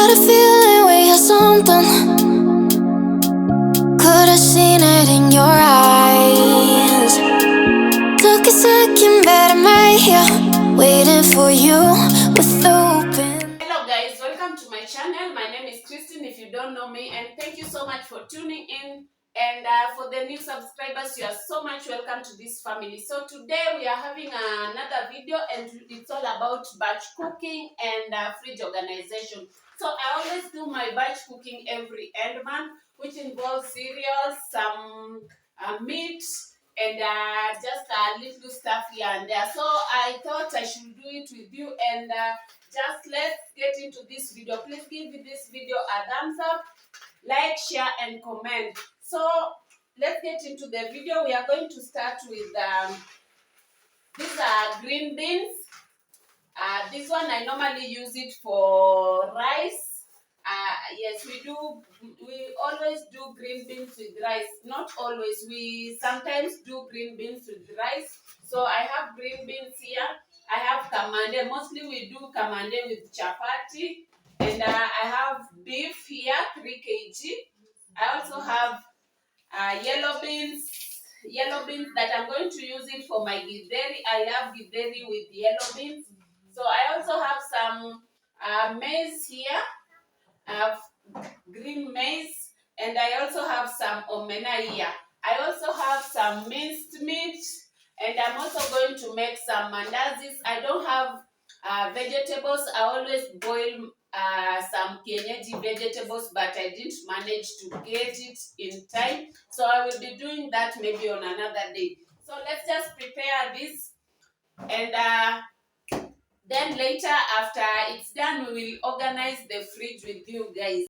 got a feeling we have something. Could've seen it in your eyes. Took a second, but I'm right here, waiting for you with open. Hello guys, welcome to my channel. My name is Christine if you don't know me, and thank you so much for tuning in. And for the new subscribers, you are so much welcome to this family. So today we are having another video, and it's all about batch cooking and fridge organization. So I always do my batch cooking every end month, which involves cereals, some meat, and just a little stuff here and there. So I thought I should do it with you, and just let's get into this video. Please give this video a thumbs up, like, share, and comment. So let's get into the video. We are going to start with these are green beans. This one I normally use it for rice. Yes, we always do green beans with rice. Not always, we sometimes do green beans with rice. So I have green beans here. I have kamande. Mostly we do kamande with chapati. And I have beef here, 3 kg. I also have yellow beans that I'm going to use it for my githeri. I love githeri with yellow beans. So I also have some maize here. I have green maize, and I also have some omena here. I also have some minced meat, and I'm also going to make some mandazis. I don't have vegetables. I always boil some kienyeji vegetables, but I didn't manage to get it in time. So I will be doing that maybe on another day. So let's just prepare this, and then later after it's done, we will organize the fridge with you guys.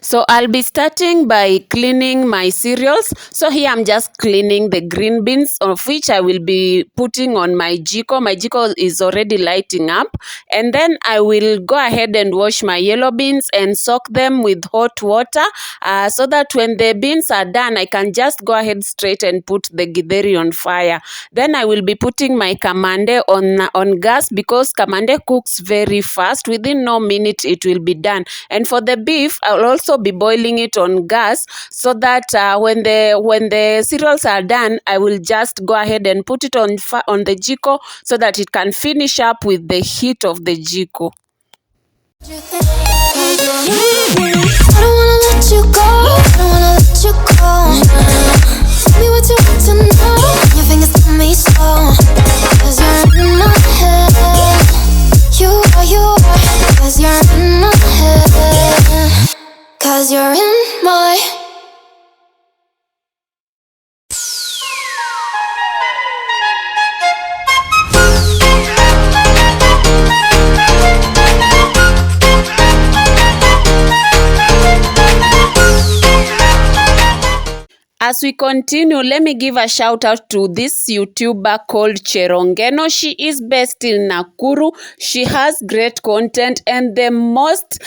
So I'll be starting by cleaning my cereals. So here I'm just cleaning the green beans, of which I will be putting on my jiko. My jiko is already lighting up. And then I will go ahead and wash my yellow beans and soak them with hot water so that when the beans are done, I can just go ahead straight and put the githeri on fire. Then I will be putting my kamande on gas, because kamande cooks very fast. Within no minute it will be done. And for the beef, I'll also be boiling it on gas, so that when the cereals are done, I will just go ahead and put it on the jiko, so that it can finish up with the heat of the jiko. I don't wanna let you go. I don't wanna let you go. Tell me what you want to know. Your fingers tell me so. 'Cause you're in my head. You are. 'Cause you're in my head. 'Cause you're in my. As we continue, let me give a shout out to this YouTuber called Cherongeno. She is based in Nakuru. She has great content, and the most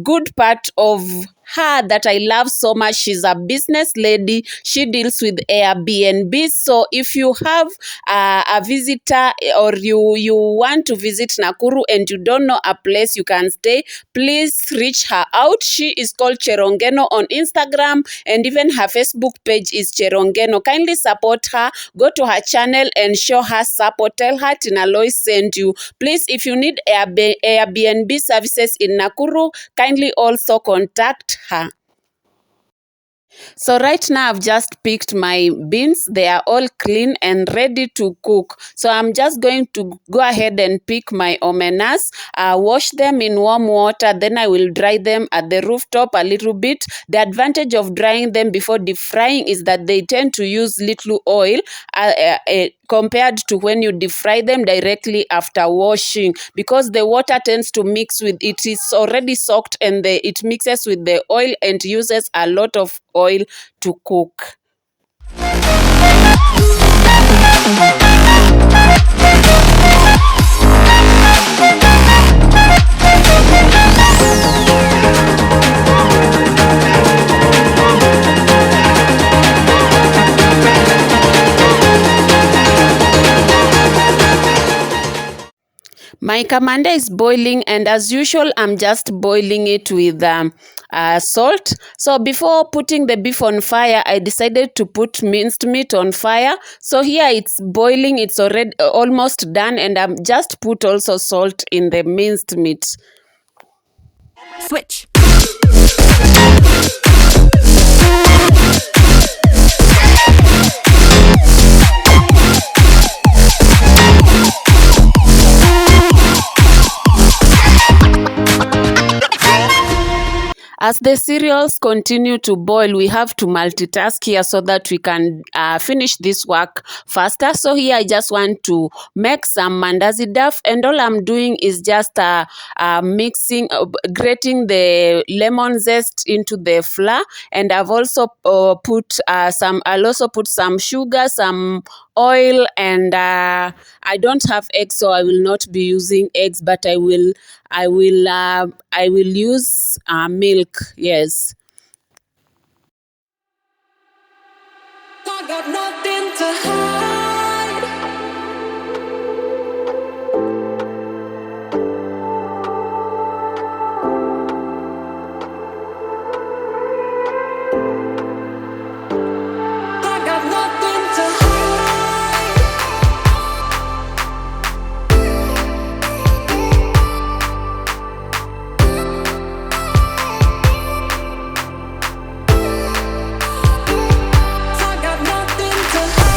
good part of her that I love so much, she's a business lady. She deals with Airbnb. So if you have a visitor, or you want to visit Nakuru and you don't know a place you can stay, please reach her out. She is called Cherongeno on Instagram, and even her Facebook page is Cherongeno. Kindly support her. Go to her channel and show her support. Tell her Tina Lois sent you. Please, if you need Airbnb services in Nakuru, kindly also contact her. So right now I've just picked my beans. They are all clean and ready to cook. So I'm just going to go ahead and pick my omenas, wash them in warm water. Then I will dry them at the rooftop a little bit. The advantage of drying them before deep frying is that they tend to use little oil compared to when you deep fry them directly after washing, because the water tends to mix with it. Is already soaked, and it mixes with the oil and uses a lot of oil to cook. My kamande is boiling, and as usual, I'm just boiling it with salt. So before putting the beef on fire, I decided to put minced meat on fire. So here it's boiling, it's already almost done, and I'm just put also salt in the minced meat. Switch. As the cereals continue to boil, we have to multitask here so that we can finish this work faster. So here I just want to make some mandazi duff, and all I'm doing is just mixing, grating the lemon zest into the flour, and I've also I'll also put some sugar, some oil, and I don't have eggs, so I will not be using eggs, but I will use milk. Yes. I got nothing to hide. I got nothing to hide. I got nothing to hide.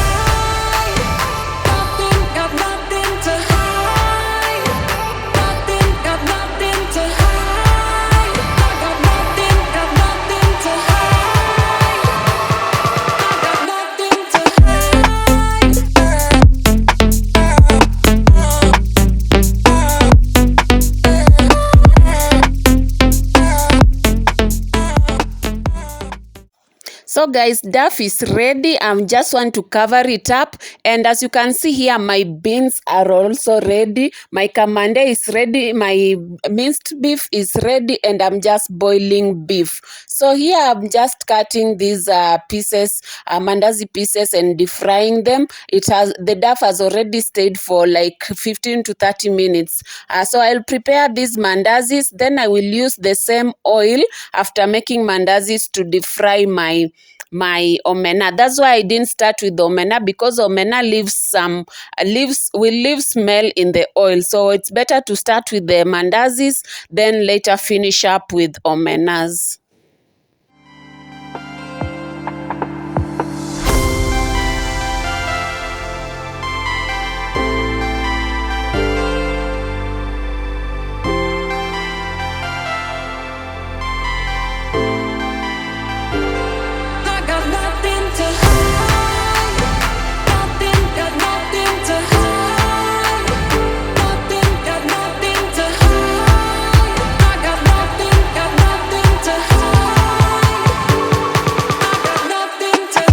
Nothing, got nothing to hide. Nothing, got nothing to hide. I got nothing, got nothing to hide. I got nothing to So guys, duff is ready. I just want to cover it up, and as you can see here, my beans are also ready. My kamande is ready. My minced beef is ready, and I'm just boiling beef. So here I'm just cutting these pieces, mandazi pieces, and deep frying them. The duff has already stayed for like 15 to 30 minutes. So I'll prepare these mandazis. Then I will use the same oil after making mandazis to deep fry my omena. That's why I didn't start with omena, because omena will leave smell in the oil. So it's better to start with the mandazis, then later finish up with omenas. I got nothing to hide. Nothing, got nothing to hide. Nothing, got nothing to hide. I got nothing, got nothing to hide. I got nothing to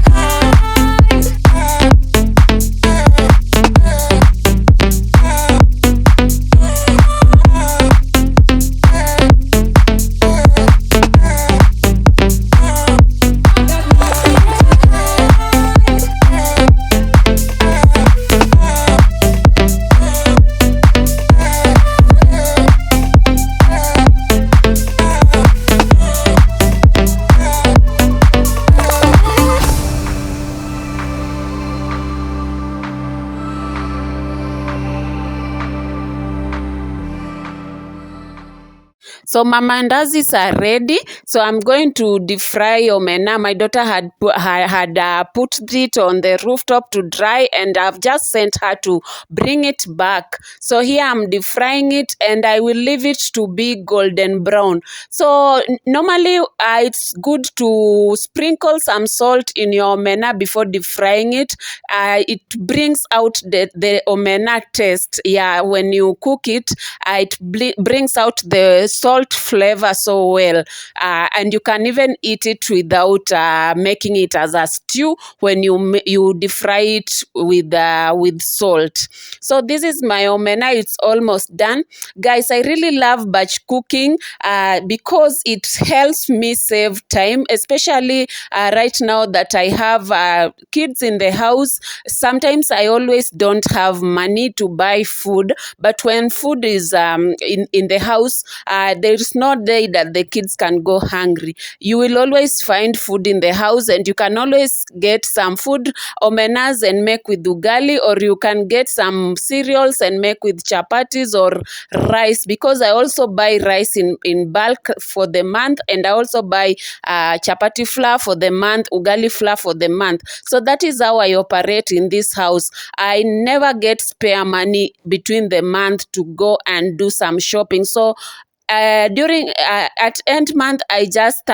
So my mandazis are ready. So I'm going to deep fry omena. My daughter had put it on the rooftop to dry, and I've just sent her to bring it back. So here I'm deep frying it, and I will leave it to be golden brown. So normally it's good to sprinkle some salt in your omena before deep frying it. It brings out the omena taste. Yeah, when you cook it, it brings out the salt salt flavor so well, and you can even eat it without making it as a stew when you deep fry it with salt. So this is my omena. It's almost done, guys. I really love batch cooking because it helps me save time, especially right now that I have kids in the house. Sometimes I always don't have money to buy food, but when food is in the house, there's no day that the kids can go hungry. You will always find food in the house, and you can always get some food, omenas, and make with ugali, or you can get some cereals and make with chapatis or rice, because I also buy rice in bulk for the month, and I also buy chapati flour for the month, ugali flour for the month. So that is how I operate in this house. I never get spare money between the month to go and do some shopping. So during at end month, I just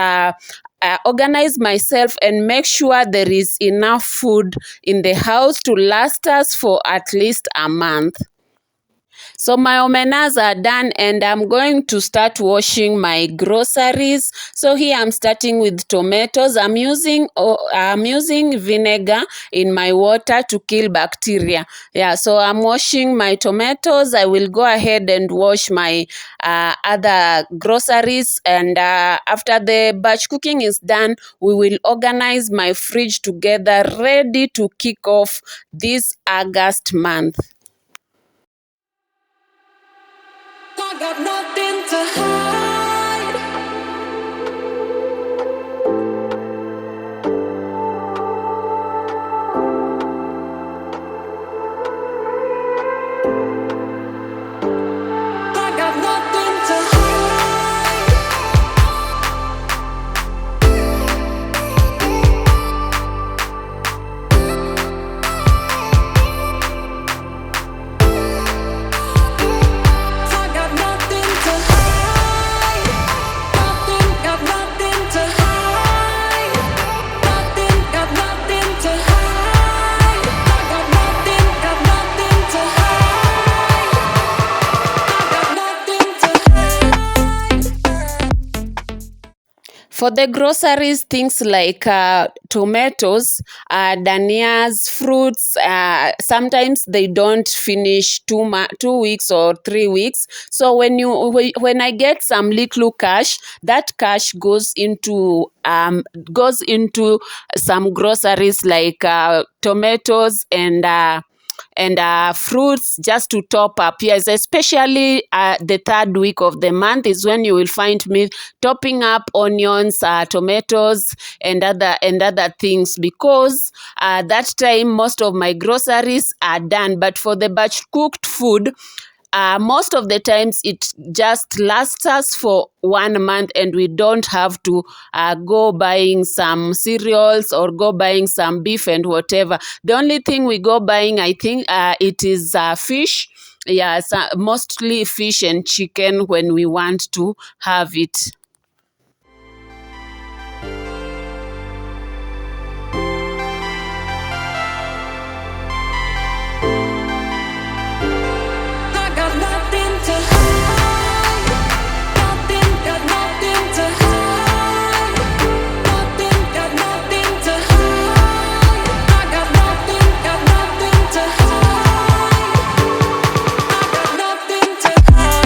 organize myself and make sure there is enough food in the house to last us for at least a month. So my omenas are done, and I'm going to start washing my groceries. So here I'm starting with tomatoes. I'm using vinegar in my water to kill bacteria. Yeah, so I'm washing my tomatoes. I will go ahead and wash my other groceries, and after the batch cooking is done, we will organize my fridge together, ready to kick off this August month. I got nothing to hide. I got nothing to hide. I got nothing to hide. Got nothing to hide. Got nothing to hide. I got nothing to hide. I got nothing to hide. For the groceries, things like tomatoes, danias, fruits, sometimes they don't finish 2 weeks or 3 weeks. So when I get some little cash, that cash goes into some groceries like tomatoes and fruits, just to top up. Yes, especially the third week of the month is when you will find me topping up onions, tomatoes, and other things, because that time most of my groceries are done. But for the batch cooked food, most of the times it just lasts us for 1 month, and we don't have to go buying some cereals or go buying some beef and whatever. The only thing we go buying, I think, it is fish. Yeah, mostly fish and chicken when we want to have it. I got nothing to hide. Got nothing to hide. Got nothing to hide. I got nothing to hide. I got nothing to hide.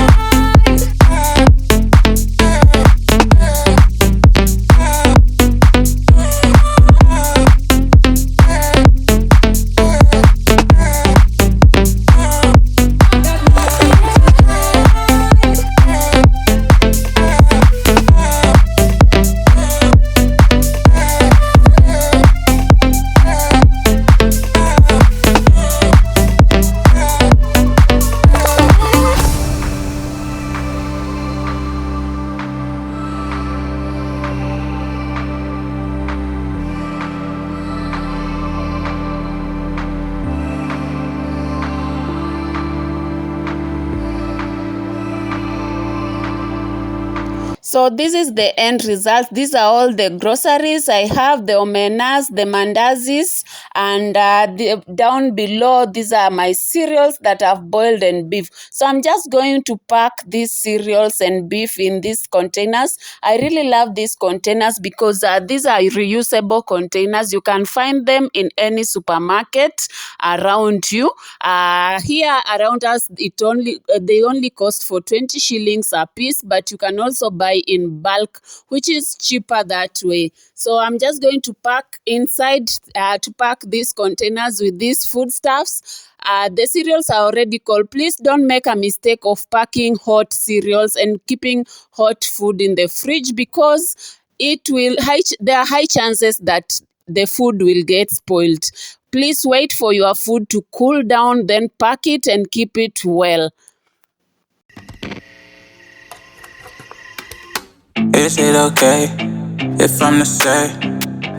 So this is the end result. These are all the groceries. I have the omenas, the mandazis, and down below, these are my cereals that I've boiled and beef. So I'm just going to pack these cereals and beef in these containers. I really love these containers because these are reusable containers. You can find them in any supermarket around you. Here around us, they only cost for 20 shillings a piece, but you can also buy in bulk, which is cheaper that way. So I'm just going to pack inside to pack these containers with these foodstuffs. The cereals are already cold. Please don't make a mistake of packing hot cereals and keeping hot food in the fridge because there are high chances that the food will get spoiled. Please wait for your food to cool down, then pack it and keep it well. Is it okay if I'm to say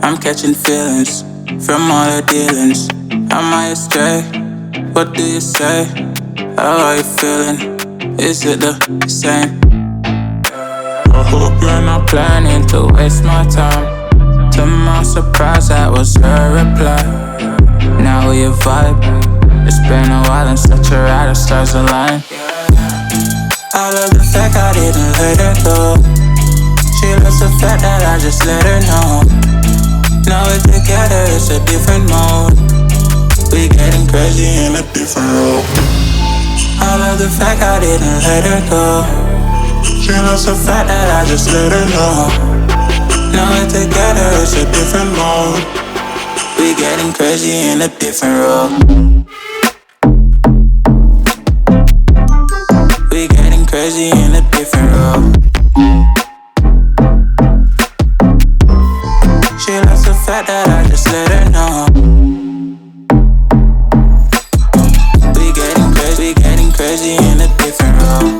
I'm catching feelings from all the dealings? Am I astray? What do you say? How are you feeling? Is it the same? I hope you're not planning to waste my time. To my surprise, that was her reply. Now we vibe. It's been a while and such a ride, the stars align. I love the fact I didn't let her go. She loves the fact that I just let her know. Now we're together, it's a different mode. We getting crazy in a different role. I love the fact I didn't let her go. She loves the fact that I just let her know. Now we're together, it's a different mode. We getting crazy in a different role. We getting crazy in a different role. She loves the fact that I just let her know. We getting crazy in a different role.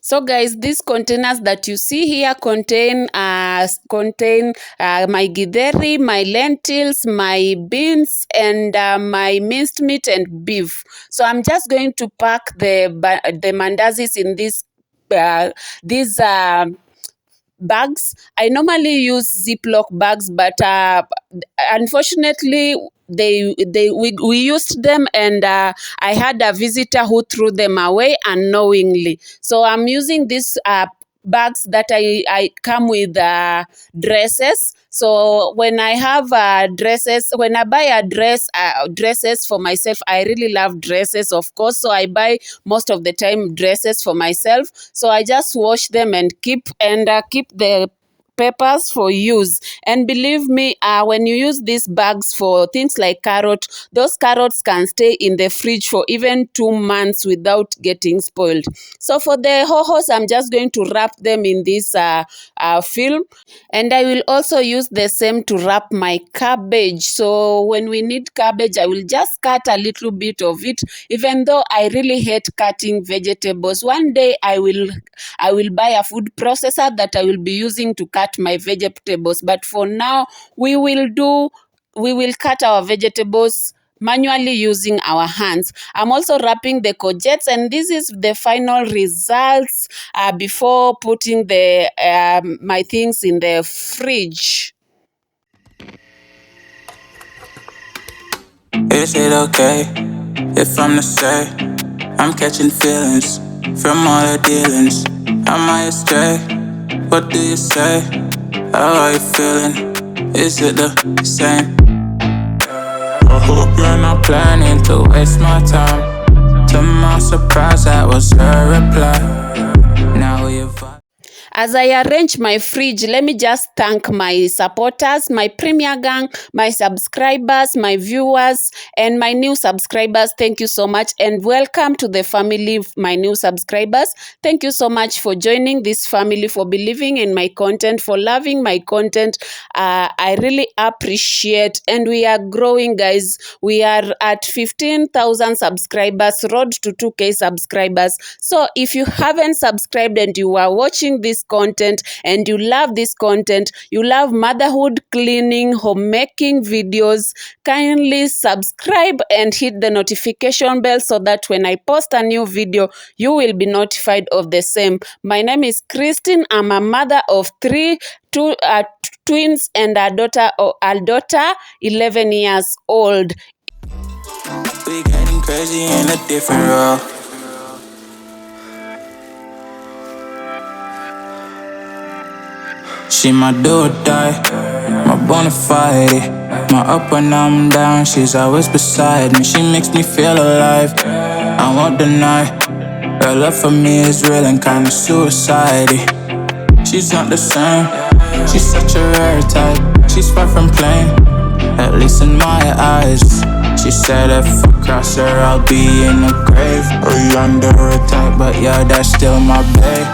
So guys, these containers that you see here contain my githeri, my lentils, my beans, and my minced meat and beef. So I'm just going to pack the mandazis in these bags. I normally use Ziploc bags, but unfortunately we used them, and I had a visitor who threw them away unknowingly. So I'm using these bags that I come with dresses. So when I have dresses, when I buy a dresses for myself, I really love dresses, of course. So I buy most of the time dresses for myself. So I just wash them and keep the peppers for use. And believe me, when you use these bags for things like carrot, those carrots can stay in the fridge for even 2 months without getting spoiled. So for the ho-hos, I'm just going to wrap them in this film, and I will also use the same to wrap my cabbage. So when we need cabbage, I will just cut a little bit of it, even though I really hate cutting vegetables. One day I will buy a food processor that I will be using to cut my vegetables, but for now we will cut our vegetables manually using our hands. I'm also wrapping the courgettes, and this is the final results before putting the my things in the fridge. Is it okay if I'm to say I'm catching feelings from all the dealings? Am I astray? What do you say? How are you feeling? Is it the same? I hope you're not planning to waste my time. To my surprise, that was her reply. Now you're As I arrange my fridge, let me just thank my supporters, my Premier Gang, my subscribers, my viewers, and my new subscribers. Thank you so much, and welcome to the family, my new subscribers. Thank you so much for joining this family, for believing in my content, for loving my content. I really appreciate, and we are growing, guys. We are at 15,000 subscribers, road to 2K subscribers. So if you haven't subscribed and you are watching this content and you love this content, you love motherhood, cleaning, homemaking videos, kindly subscribe and hit the notification bell so that when I post a new video, you will be notified of the same. My name is Christine. I'm a mother of two twins and a daughter 11 years old. We getting crazy in a different role. She my do or die, my bona fide. My up when I'm down, she's always beside me. She makes me feel alive, I won't deny. Her love for me is real and kinda suicide-y. She's not the same, she's such a rare type. She's far from plain, at least in my eyes. She said if I cross her, I'll be in the grave or under a type, but yeah, that's still my babe.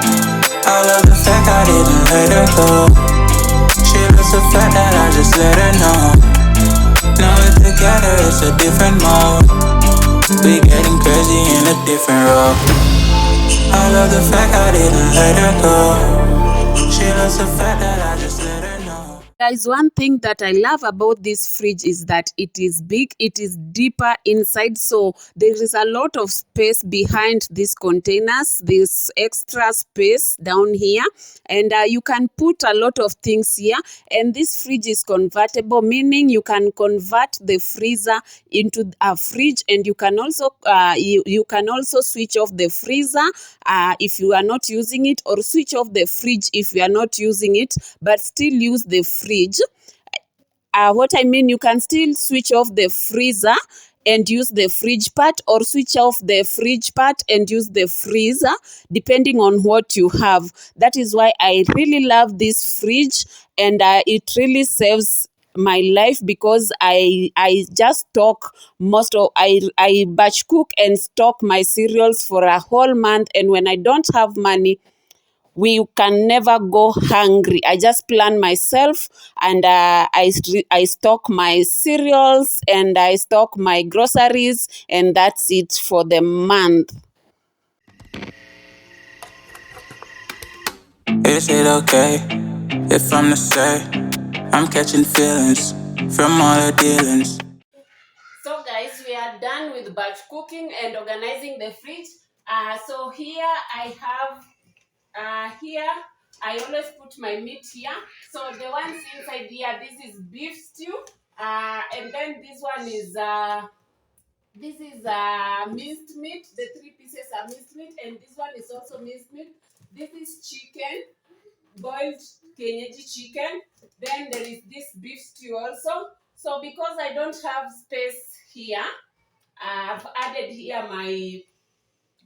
I love the fact I didn't let her go. She loves the fact that I just let her know. Now we're together, it's a different mode. We getting crazy in a different role. I love the fact I didn't let her go. She loves the fact that I just let her know. Guys, one thing that I love about this fridge is that it is big, it is deeper inside, so there is a lot of space behind these containers. There's extra space down here, and you can put a lot of things here. And this fridge is convertible, meaning you can convert the freezer into a fridge, and you can also you can also switch off the freezer if you are not using it, or switch off the fridge if you are not using it, but still use the fridge. What I mean, you can still switch off the freezer and use the fridge part, or switch off the fridge part and use the freezer, depending on what you have. That is why I really love this fridge, and it really saves my life, because I just stock I batch cook and stock my cereals for a whole month, and when I don't have money, we can never go hungry. I just plan myself, and I stock my cereals and I stock my groceries, and that's it for the month. Is it okay if I'm to say I'm catching feelings from all the dealings? So guys, we are done with batch cooking and organizing the fridge. So here I have here I always put my meat here. So the ones inside here, this is beef stew, and then this one is minced meat. The 3 pieces are minced meat, and this one is also minced meat. This is chicken, boiled kienyeji chicken. Then there is this beef stew also. So because I don't have space here, I've added here my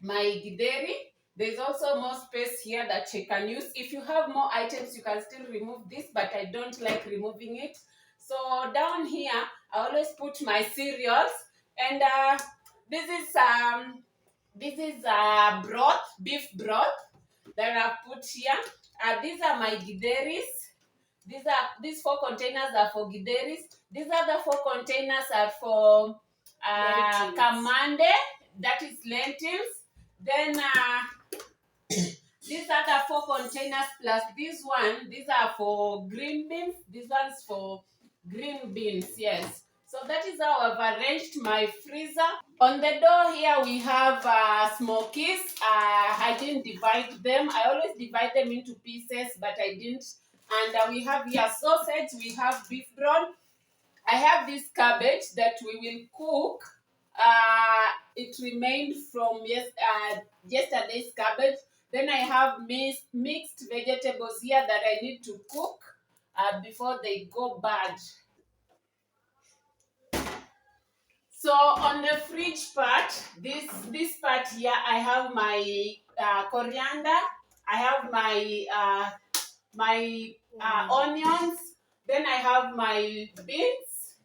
githeri. There's also more space here that you can use. If you have more items, you can still remove this, but I don't like removing it. So down here, I always put my cereals, and this is broth, beef broth that I've put here. These are my githeris. These 4 containers are for githeris. These other 4 containers are for kamande, that is lentils. Then these other 4 containers plus this one, these are for green beans. This one's for green beans, yes. So that is how I've arranged my freezer. On the door here we have smokies. I didn't divide them. I always divide them into pieces, but I didn't. And we have here sausage, we have beef broth. I have this cabbage that we will cook. It remained from yesterday's cabbage. Then I have mixed vegetables here that I need to cook before they go bad. So on the fridge part, this part here, I have my coriander, I have my onions, then I have my beans,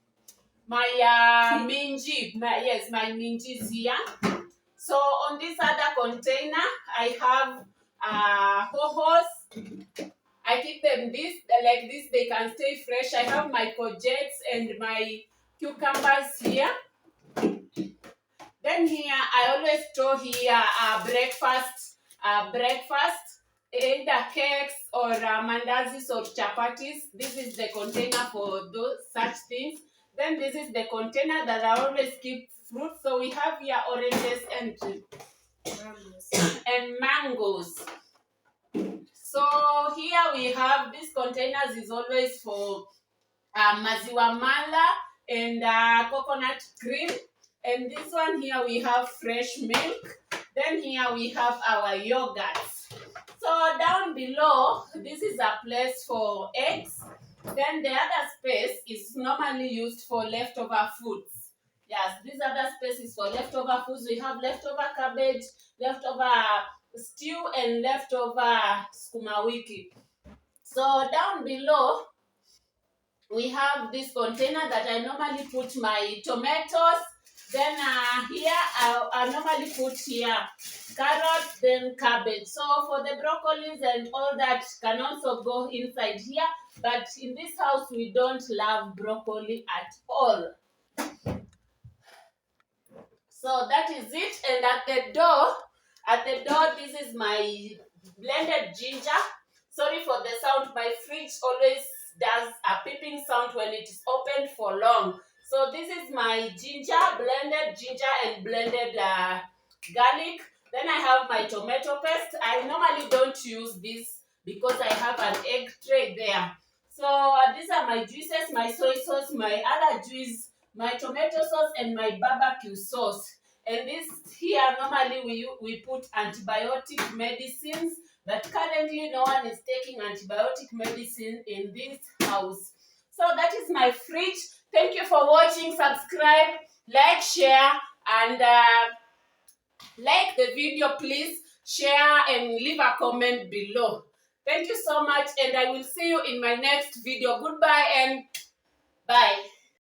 my minji, my minji is here. So on this other container, I have hohos. I keep them like this, they can stay fresh. I have my courgettes and my cucumbers here. Then here, I always store here breakfast, either cakes or mandazis or chapatis. This is the container for those such things. Then this is the container that I always keep fruit. So we have here oranges and mangoes. So here we have these containers is always for maziwa mala and coconut cream. And this one here we have fresh milk. Then here we have our yogurts. So down below, this is a place for eggs. Then the other space is normally used for leftover foods. Yes, this other space is for leftover foods. We have leftover cabbage, leftover stew, and leftover sukuma wiki. So down below, we have this container that I normally put my tomatoes. Then here I normally put here carrots, then cabbage. So for the broccolis and all that can also go inside here. But in this house, we don't love broccoli at all. So that is it. And at the door, this is my blended ginger. Sorry for the sound. My fridge always does a peeping sound when it is opened for long. So this is my blended ginger and blended garlic. Then I have my tomato paste. I normally don't use this because I have an egg tray there. So these are my juices, my soy sauce, my other juice, my tomato sauce, and my barbecue sauce. And this here, normally we put antibiotic medicines, but currently no one is taking antibiotic medicine in this house. So that is my fridge. Thank you for watching. Subscribe, like, share, and like the video, please. Share and leave a comment below. Thank you so much, and I will see you in my next video. Goodbye and bye.